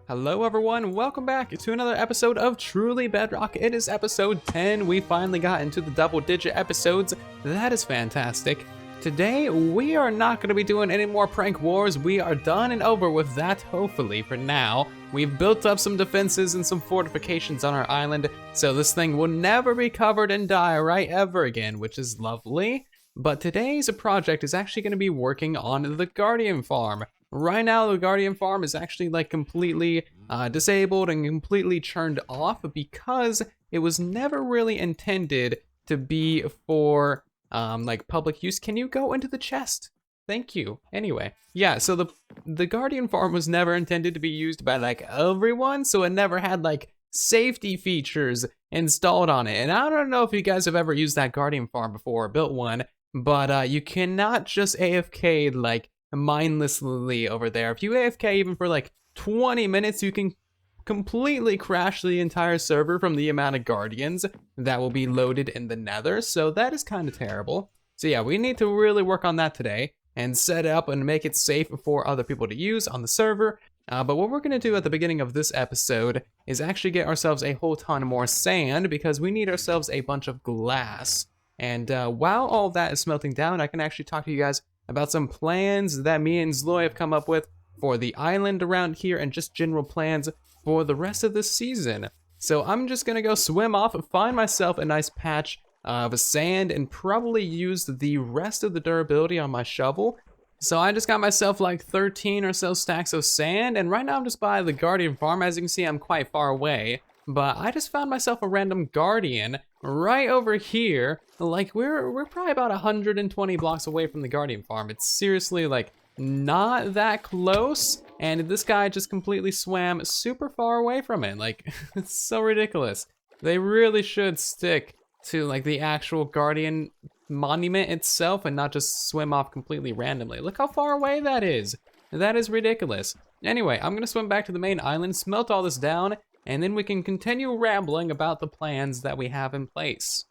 Hello everyone, welcome back to another episode of Truly Bedrock. It is episode 10. We finally got into the double-digit episodes. That is fantastic. Today, we are not going to be doing any more prank wars. We are done and over with that, hopefully, for now. We've built up some defenses and some fortifications on our island, so this thing will never be covered in diorite ever again, which is lovely. But today's project is actually going to be working on the Guardian Farm. Right now, the Guardian Farm is actually like completely disabled and completely turned off because it was never really intended to be for like public use. Can you go into the chest? Thank you. Anyway, yeah, so the Guardian Farm was never intended to be used by like everyone, so it never had like safety features installed on it. And I don't know if you guys have ever used that Guardian Farm before or built one, but you cannot just AFK like mindlessly over there. If you AFK even for like 20 minutes, you can completely crash the entire server from the amount of guardians that will be loaded in the nether, so that is kind of terrible. So yeah, we need to really work on that today and set it up and make it safe for other people to use on the server. But what we're going to do at the beginning of this episode is actually get ourselves a whole ton more sand because we need ourselves a bunch of glass. And while all that is smelting down, I can actually talk to you guys about some plans that me and Zloy have come up with for the island around here and just general plans for the rest of this season. So I'm just gonna go swim off and find myself a nice patch of sand and probably use the rest of the durability on my shovel. So I just got myself like 13 or so stacks of sand, and right now I'm just by the Guardian Farm. As you can see, I'm quite far away, but I just found myself a random Guardian right over here. Like we're probably about 120 blocks away from the Guardian Farm. It's seriously like not that close, and this guy just completely swam super far away from it. Like it's so ridiculous. They really should stick to like the actual Guardian monument itself and not just swim off completely randomly. Look how far away that is. That is ridiculous. Anyway, I'm gonna swim back to the main island, smelt all this down, and then we can continue rambling about the plans that we have in place.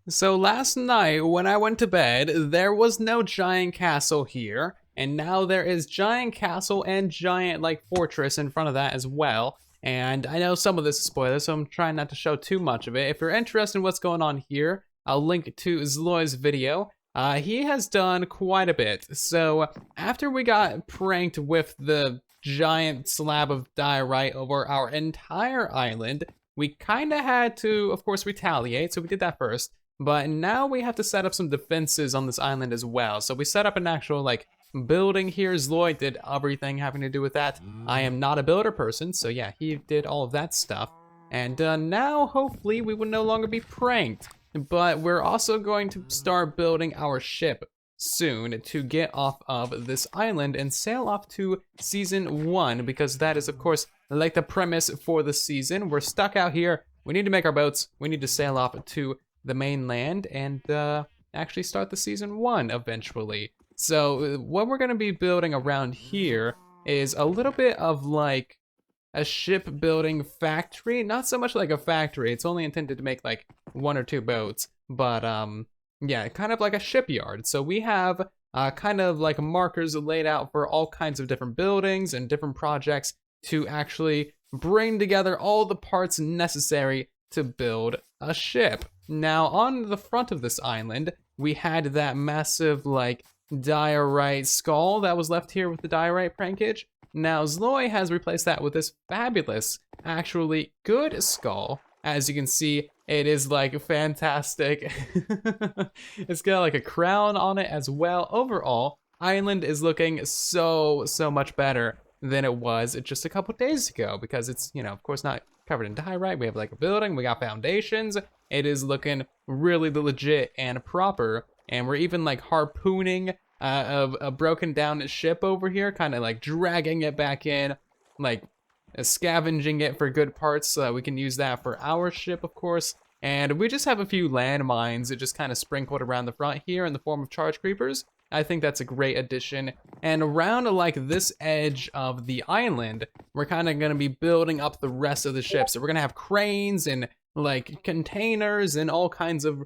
So last night when I went to bed, there was no giant castle here, and now there is giant castle and giant like fortress in front of that as well. And I know some of this is spoilers, so I'm trying not to show too much of it. If you're interested in what's going on here, I'll link to Zloy's video. He has done quite a bit. So after we got pranked with the giant slab of diorite over our entire island, we kind of had to, of course, retaliate, so we did that first. But now we have to set up some defenses on this island as well. So we set up an actual like building here. Zloy did everything having to do with that. I am not a builder person, so yeah, he did all of that stuff. And now hopefully we will no longer be pranked. But we're also going to start building our ship soon to get off of this island and sail off to season 1, because that is of course like the premise for the season. We're stuck out here, we need to make our boats, we need to sail off to the mainland and actually start the season 1 eventually. So what we're going to be building around here is a little bit of like a shipbuilding factory. Not so much like a factory, it's only intended to make like 1 or 2 boats, but yeah, kind of like a shipyard. So we have kind of like markers laid out for all kinds of different buildings and different projects to actually bring together all the parts necessary to build a ship. Now on the front of this island, we had that massive like diorite skull that was left here with the diorite prankage. Now Zloy has replaced that with this fabulous, actually good skull. As you can see, it is like fantastic. It's got like a crown on it as well. Overall, island is looking so much better than it was just a couple days ago, because it's, you know, of course not covered in diorite. We have like a building, we got foundations. It is looking really legit and proper. And we're even like harpooning a broken down ship over here, kind of like dragging it back in, like scavenging it for good parts so that we can use that for our ship, of course. And we just have a few landmines that just kind of sprinkled around the front here in the form of charge creepers. I think that's a great addition. And around like this edge of the island, we're kind of going to be building up the rest of the ship. So we're going to have cranes and like containers and all kinds of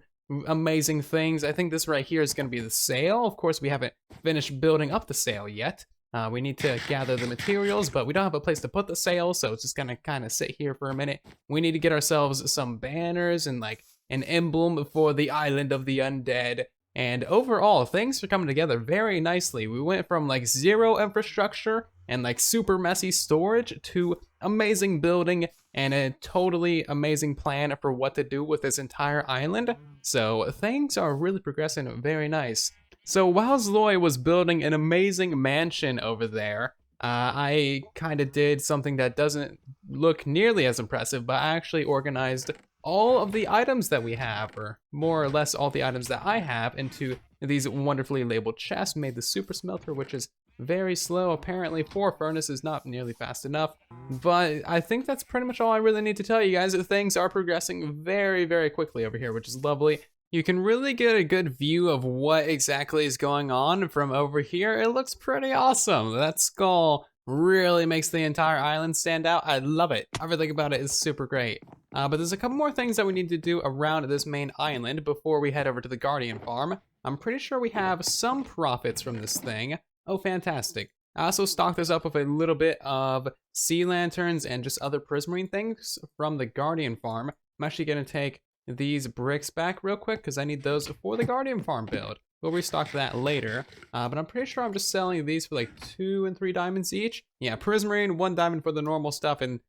amazing things. I think this right here is going to be the sail. Of course, we haven't finished building up the sail yet. We need to gather the materials, but we don't have a place to put the sail, so it's just gonna kind of sit here for a minute. We need to get ourselves some banners and like an emblem for the island of the undead. And overall, things are coming together very nicely. We went from like 0 infrastructure and like super messy storage to amazing building and a totally amazing plan for what to do with this entire island. So things are really progressing very nice. So while Zloy was building an amazing mansion over there, I kind of did something that doesn't look nearly as impressive, but I actually organized all of the items that we have, or more or less all the items that I have, into these wonderfully labeled chests. Made the super smelter, which is very slow. Apparently 4 furnace is not nearly fast enough, but I think that's pretty much all I really need to tell you guys. Things are progressing very, very quickly over here, which is lovely. You can really get a good view of what exactly is going on from over here. It looks pretty awesome. That skull really makes the entire island stand out. I love it. Everything about it is super great. But there's a couple more things that we need to do around this main island before we head over to the Guardian farm. I'm pretty sure we have some profits from this thing. Oh, fantastic. I also stocked this up with a little bit of sea lanterns and just other prismarine things from the Guardian farm. I'm actually gonna take these bricks back real quick because I need those for the Guardian farm build. We'll restock that later, but I'm pretty sure I'm just selling these for like 2 and 3 diamonds each. Yeah, prismarine, 1 diamond for the normal stuff, and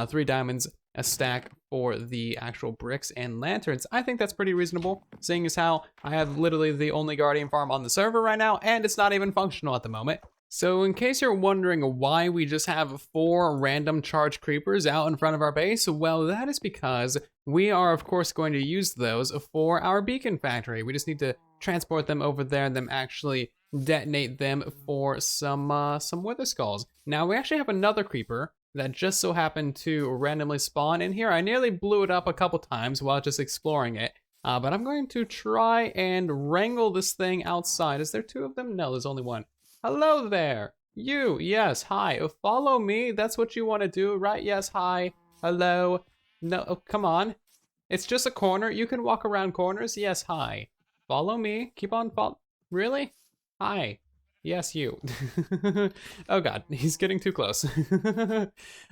3 diamonds a stack for the actual bricks and lanterns. I think that's pretty reasonable, seeing as how I have literally the only Guardian farm on the server right now, and it's not even functional at the moment. So in case you're wondering why we just have 4 random charge creepers out in front of our base, well, that is because we are of course going to use those for our beacon factory. We just need to transport them over there and then actually detonate them for some wither skulls. Now we actually have another creeper that just so happened to randomly spawn in here. I nearly blew it up a couple times while just exploring it, but I'm going to try and wrangle this thing outside. Is there 2 of them? No, there's only 1. Hello there. You, yes, hi. Follow me. That's what you want to do, right? Yes, hi. Hello. No, oh, come on. It's just a corner. You can walk around corners. Yes, hi. Follow me. Keep on follow. Really? Hi. Yes, you. Oh god, he's getting too close.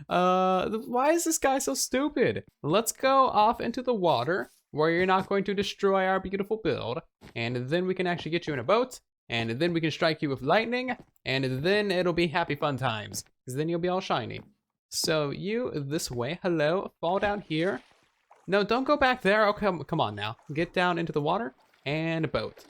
Why is this guy so stupid? Let's go off into the water where you're not going to destroy our beautiful build, and then we can actually get you in a boat. And then we can strike you with lightning, and then it'll be happy fun times, because then you'll be all shiny. So you, this way, hello, fall down here. No, don't go back there. Oh, come on now. Get down into the water, and a boat.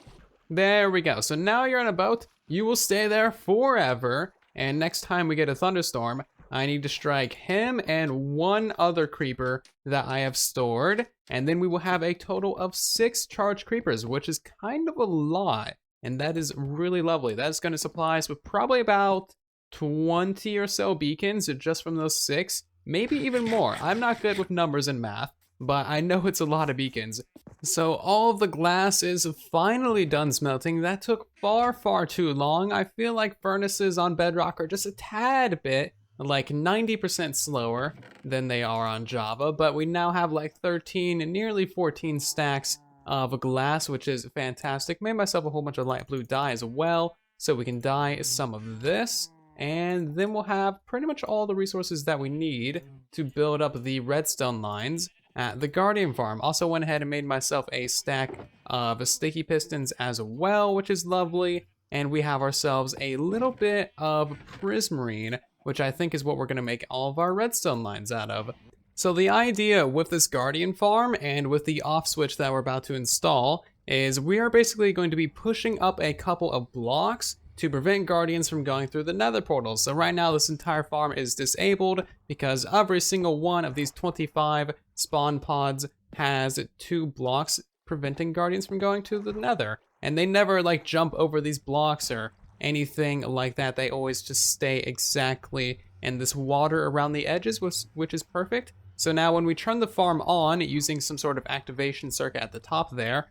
There we go. So now you're in a boat. You will stay there forever, and next time we get a thunderstorm, I need to strike him and 1 other creeper that I have stored, and then we will have a total of 6 charged creepers, which is kind of a lot. And that is really lovely. That's going to supply us with probably about 20 or so beacons just from those 6, maybe even more. I'm not good with numbers and math, but I know it's a lot of beacons. So all of the glass is finally done smelting. That took far, far too long. I feel like furnaces on Bedrock are just a tad bit, like 90% slower than they are on Java, but we now have like 13 and nearly 14 stacks of glass, which is fantastic. Made myself a whole bunch of light blue dye as well, so we can dye some of this, and then we'll have pretty much all the resources that we need to build up the redstone lines at the Guardian farm. Also went ahead and made myself a stack of sticky pistons as well, which is lovely, and we have ourselves a little bit of prismarine, which I think is what we're going to make all of our redstone lines out of. So the idea with this Guardian farm and with the off switch that we're about to install is we are basically going to be pushing up a couple of blocks to prevent Guardians from going through the nether portals. So right now this entire farm is disabled because every single one of these 25 spawn pods has 2 blocks preventing Guardians from going to the nether. And they never like jump over these blocks or anything like that. They always just stay exactly in this water around the edges, which is perfect. So now when we turn the farm on using some sort of activation circuit at the top there,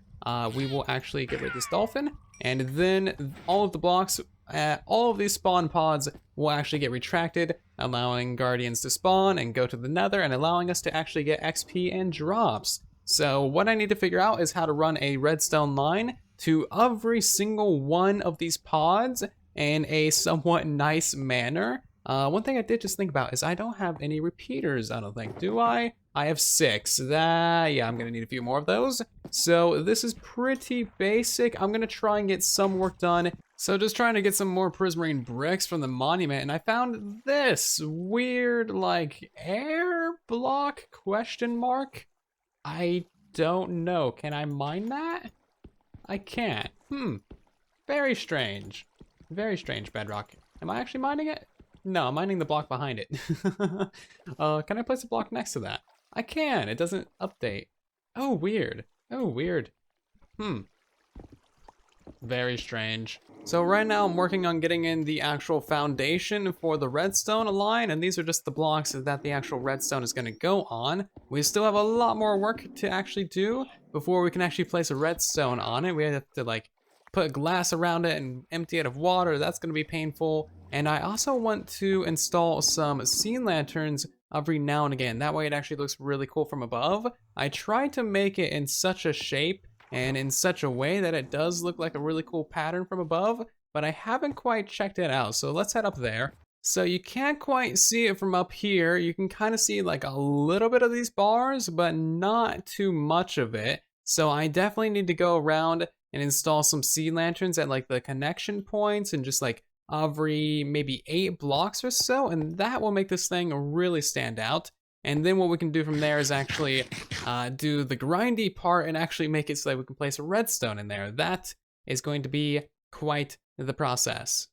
we will actually get rid of this dolphin, and then all of the blocks, all of these spawn pods will actually get retracted, allowing Guardians to spawn and go to the nether and allowing us to actually get XP and drops. So what I need to figure out is how to run a redstone line to every single one of these pods in a somewhat nice manner. One thing I did just think about is I don't have any repeaters, I don't think. Do I? I have 6. Yeah, I'm gonna need a few more of those. So this is pretty basic. I'm gonna try and get some work done. So just trying to get some more prismarine bricks from the monument, and I found this weird, like, air block question mark? I don't know. Can I mine that? I can't. Very strange. Very strange, Bedrock. Am I actually mining it? No, I'm mining the block behind it. Can I place a block next to that? I can. It doesn't update. Oh, weird. Oh, weird. Very strange. So right now I'm working on getting in the actual foundation for the redstone line, and these are just the blocks that the actual redstone is going to go on. We still have a lot more work to actually do before we can actually place a redstone on it. We have to like put glass around it and empty it of water. That's going to be painful. And I also want to install some sea lanterns every now and again. That way it actually looks really cool from above. I tried to make it in such a shape and in such a way that it does look like a really cool pattern from above, but I haven't quite checked it out. So let's head up there. So you can't quite see it from up here. You can kind of see like a little bit of these bars, but not too much of it. So I definitely need to go around and install some sea lanterns at like the connection points and just like every maybe 8 blocks or so, and that will make this thing really stand out. And then what we can do from there is actually do the grindy part and actually make it so that we can place a redstone in there. That is going to be quite the process.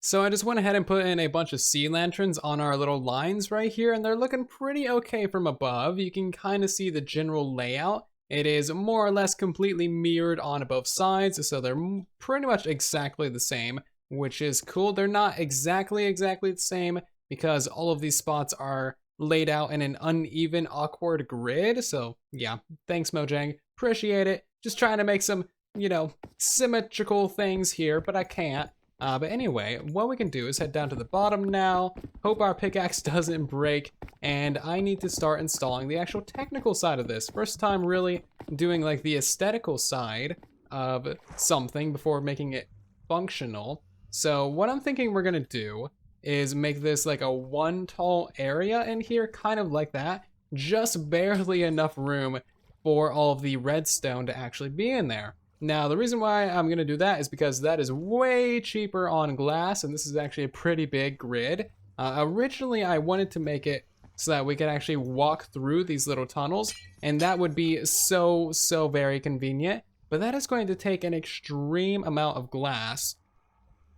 So I just went ahead and put in a bunch of sea lanterns on our little lines right here, and they're looking pretty okay from above. You can kind of see the general layout. It is more or less completely mirrored on both sides, so they're pretty much exactly the same, which is cool. They're not exactly the same because all of these spots are laid out in an uneven, awkward grid. So yeah, thanks Mojang, appreciate it. Just trying to make some, you know, symmetrical things here, but I can't. But anyway, what we can do is head down to the bottom now, hope our pickaxe doesn't break, and I need to start installing the actual technical side of this. First time really doing like the aesthetical side of something before making it functional. So what I'm thinking we're gonna do is make this like a 1 tall area in here, kind of like that, just barely enough room for all of the redstone to actually be in there. Now, the reason why I'm gonna do that is because that is way cheaper on glass, and this is actually a pretty big grid. Originally, I wanted to make it so that we could actually walk through these little tunnels, and that would be so very convenient, but that is going to take an extreme amount of glass.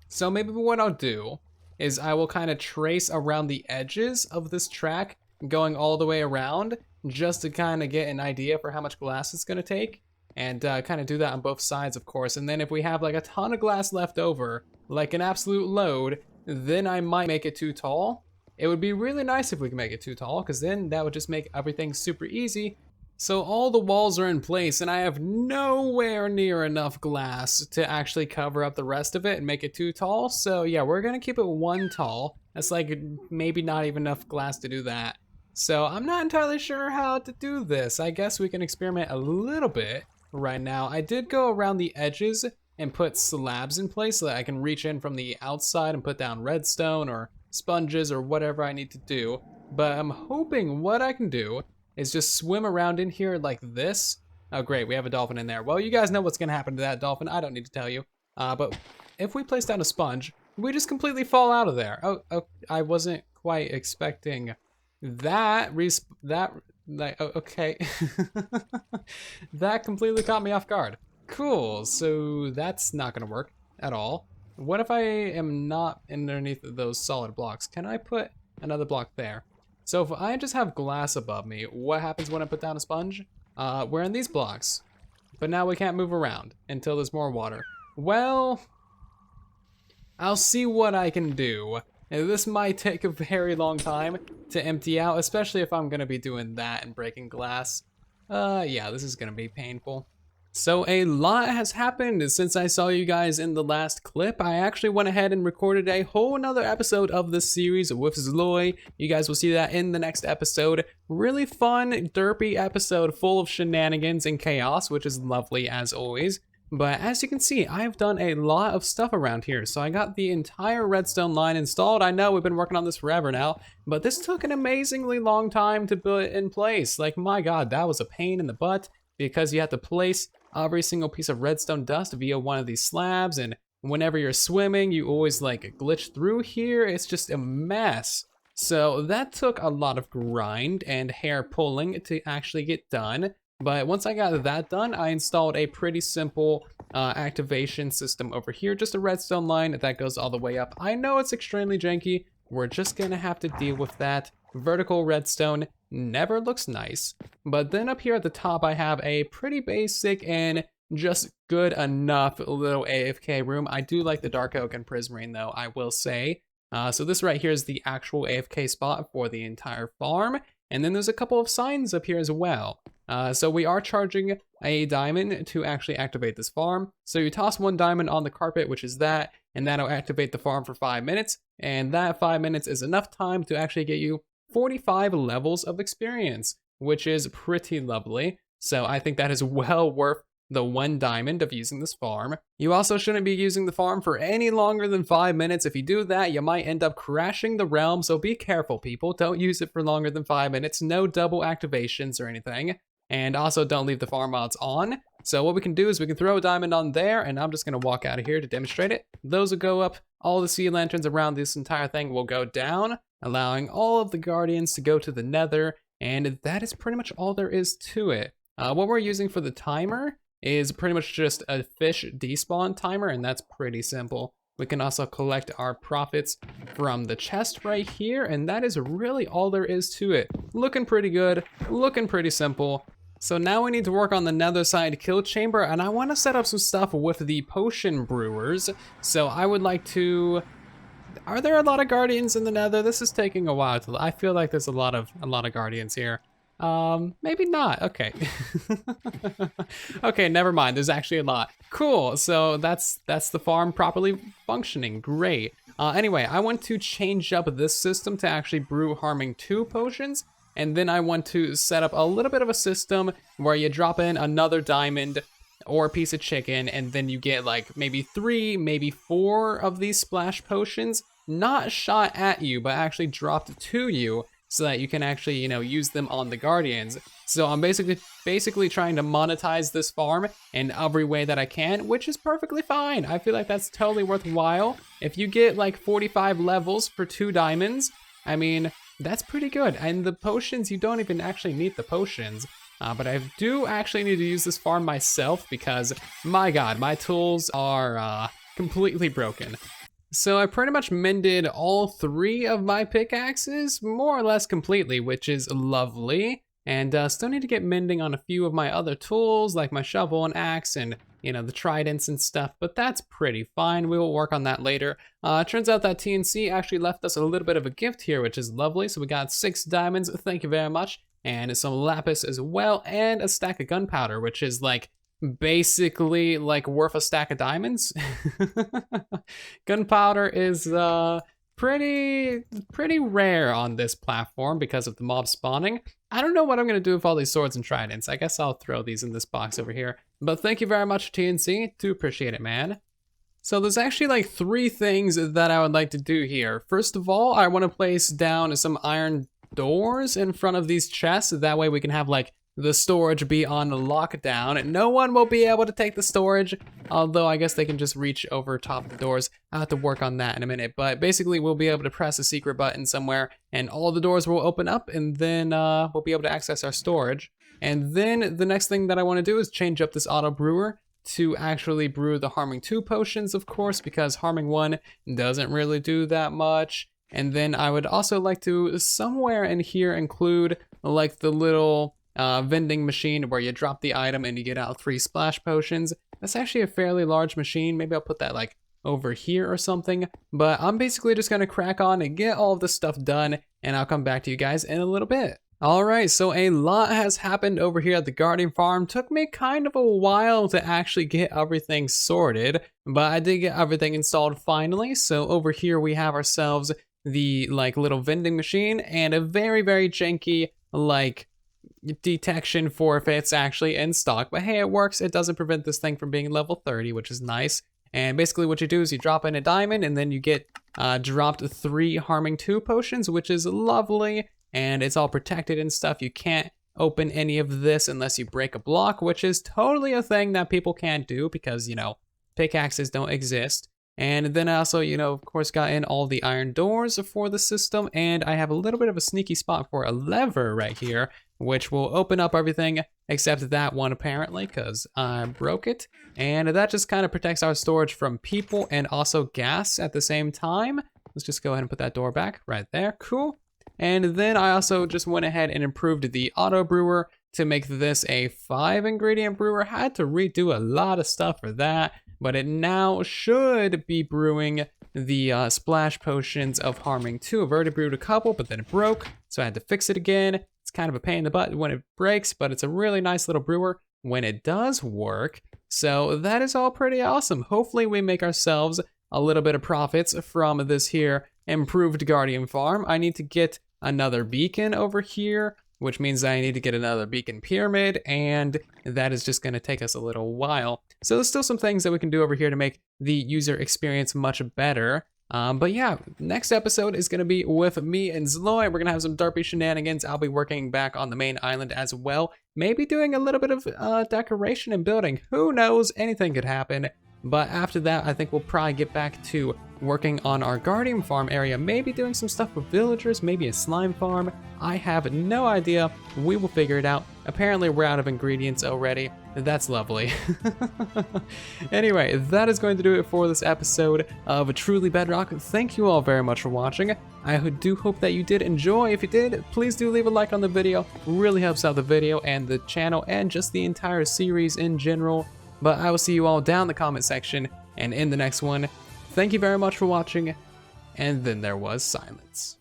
So maybe what I'll do is I will kind of trace around the edges of this track, going all the way around, just to kind of get an idea for how much glass it's gonna take. And kind of do that on both sides, of course. And then if we have like a ton of glass left over, like an absolute load, then I might make it too tall. It would be really nice if we could make it too tall, because then that would just make everything super easy. So all the walls are in place, and I have nowhere near enough glass to actually cover up the rest of it and make it too tall. So yeah, we're gonna keep it 1 tall. That's like maybe not even enough glass to do that. So I'm not entirely sure how to do this. I guess we can experiment a little bit. Right now, I did go around the edges and put slabs in place so that I can reach in from the outside and put down redstone or sponges or whatever I need to do. But I'm hoping what I can do is just swim around in here like this. Oh great, we have a dolphin in there. Well, you guys know what's gonna happen to that dolphin. I don't need to tell you. But if we place down a sponge, we just completely fall out of there. Oh, I wasn't quite expecting that. Okay. That completely caught me off guard. Cool, so that's not gonna work at all. What if I am not underneath those solid blocks? Can I put another block there? So if I just have glass above me, what happens when I put down a sponge? We're in these blocks, but now we can't move around until there's more water. Well, I'll see what I can do. And this might take a very long time to empty out, especially if I'm gonna be doing that and breaking glass. Yeah, this is gonna be painful. So a lot has happened since I saw you guys in the last clip. I actually went ahead and recorded a whole nother episode of this series with Zloy. You guys will see that in the next episode. Really fun, derpy episode full of shenanigans and chaos, which is lovely as always. But as you can see, I've done a lot of stuff around here. So I got the entire redstone line installed. I know we've been working on this forever now, but this took an amazingly long time to put in place. Like, my God, that was a pain in the butt because you have to place every single piece of redstone dust via one of these slabs, and whenever you're swimming, you always like glitch through here. It's just a mess. So that took a lot of grind and hair pulling to actually get done. But once I got that done, I installed a pretty simple activation system over here. Just a redstone line that goes all the way up. I know it's extremely janky. We're just gonna have to deal with that. Vertical redstone never looks nice. But then up here at the top, I have a pretty basic and just good enough little AFK room. I do like the dark oak and prismarine though, I will say. So this right here is the actual AFK spot for the entire farm. And then there's a couple of signs up here as well. So we are charging a diamond to actually activate this farm. So you toss 1 diamond on the carpet, which is that, and that'll activate the farm for 5 minutes. And that 5 minutes is enough time to actually get you 45 levels of experience, which is pretty lovely. So I think that is well worth the 1 diamond of using this farm. You also shouldn't be using the farm for any longer than 5 minutes. If you do that, you might end up crashing the realm, so be careful, people. Don't use it for longer than 5 minutes. No double activations or anything. And also don't leave the farm mods on. So what we can do is we can throw a diamond on there, and I'm just gonna walk out of here to demonstrate it. Those will go up. All the sea lanterns around this entire thing will go down, allowing all of the guardians to go to the nether, and that is pretty much all there is to it. What we're using for the timer is pretty much just a fish despawn timer, and that's pretty simple. We can also collect our profits from the chest right here, and that is really all there is to it. Looking pretty good, looking pretty simple. So now we need to work on the nether side kill chamber, and I want to set up some stuff with the potion brewers. So I would like to... Are there a lot of guardians in the nether? This is taking a while to... I feel like there's a lot of guardians here. Maybe not. Okay. Okay, never mind. There's actually a lot. Cool. So that's the farm properly functioning. Great. Anyway, I want to change up this system to actually brew harming 2 potions. And then I want to set up a little bit of a system where you drop in another diamond or a piece of chicken, and then you get like maybe 3, maybe 4 of these splash potions, not shot at you, but actually dropped to you, so that you can actually, you know, use them on the guardians. So I'm basically trying to monetize this farm in every way that I can, which is perfectly fine. I feel like that's totally worthwhile. If you get like 45 levels for 2 diamonds, I mean, that's pretty good. And the potions, you don't even actually need the potions. But I do actually need to use this farm myself because, my God, my tools are completely broken. So I pretty much mended all 3 of my pickaxes, more or less completely, which is lovely. And still need to get mending on a few of my other tools, like my shovel and axe and, you know, the tridents and stuff, but that's pretty fine. We will work on that later. Turns out that TNC actually left us a little bit of a gift here, which is lovely. So we got 6 diamonds, thank you very much, and some lapis as well, and a stack of gunpowder, which is like basically like worth a stack of diamonds. Gunpowder is pretty rare on this platform because of the mob spawning. I don't know what I'm gonna do with all these swords and tridents. I guess I'll throw these in this box over here. But thank you very much, TNC. Do appreciate it, man. So there's actually like 3 things that I would like to do here. First of all, I want to place down some iron doors in front of these chests. That way we can have like the storage be on lockdown. No one will be able to take the storage, although I guess they can just reach over top of the doors. I'll have to work on that in a minute, but basically we'll be able to press a secret button somewhere and all the doors will open up, and then we'll be able to access our storage. And then the next thing that I want to do is change up this auto brewer to actually brew the harming 2 potions, of course, because harming 1 doesn't really do that much. And then I would also like to somewhere in here include like the little vending machine where you drop the item and you get out 3 splash potions. That's actually a fairly large machine. Maybe I'll put that like over here or something. But I'm basically just gonna crack on and get all of this stuff done, and I'll come back to you guys in a little bit. Alright, so a lot has happened over here at the Guardian Farm. Took me kind of a while to actually get everything sorted, but I did get everything installed finally. So over here we have ourselves the like little vending machine and a very, very janky like detection for if it's actually in stock. But hey, it works. It doesn't prevent this thing from being level 30, which is nice. And basically what you do is you drop in a diamond and then you get dropped 3 harming 2 potions, which is lovely. And it's all protected and stuff. You can't open any of this unless you break a block, which is totally a thing that people can't do because, you know, pickaxes don't exist. And then I also, you know, of course, got in all the iron doors for the system, and I have a little bit of a sneaky spot for a lever right here, which will open up everything except that one apparently, because I broke it. And that just kind of protects our storage from people and also gas at the same time. Let's just go ahead and put that door back right there. Cool. And then I also just went ahead and improved the auto brewer to make this a 5-ingredient brewer. Had to redo a lot of stuff for that, but it now should be brewing the splash potions of harming 2. I've already brewed a couple, but then it broke, so I had to fix it again. It's kind of a pain in the butt when it breaks, but it's a really nice little brewer when it does work. So that is all pretty awesome. Hopefully we make ourselves a little bit of profits from this here improved Guardian farm. I need to get another beacon over here, which means I need to get another beacon pyramid, and that is just going to take us a little while. So there's still some things that we can do over here to make the user experience much better. But yeah, next episode is going to be with me and Zloy. We're going to have some derpy shenanigans. I'll be working back on the main island as well. Maybe doing a little bit of decoration and building. Who knows? Anything could happen. But after that, I think we'll probably get back to working on our Guardian farm area, maybe doing some stuff with villagers, maybe a slime farm. I have no idea. We will figure it out. Apparently we're out of ingredients already. That's lovely. Anyway, that is going to do it for this episode of Truly Bedrock. Thank you all very much for watching. I do hope that you did enjoy. If you did, please do leave a like on the video. Really helps out the video and the channel and just the entire series in general. But I will see you all down in the comment section and in the next one. Thank you very much for watching, and then there was silence.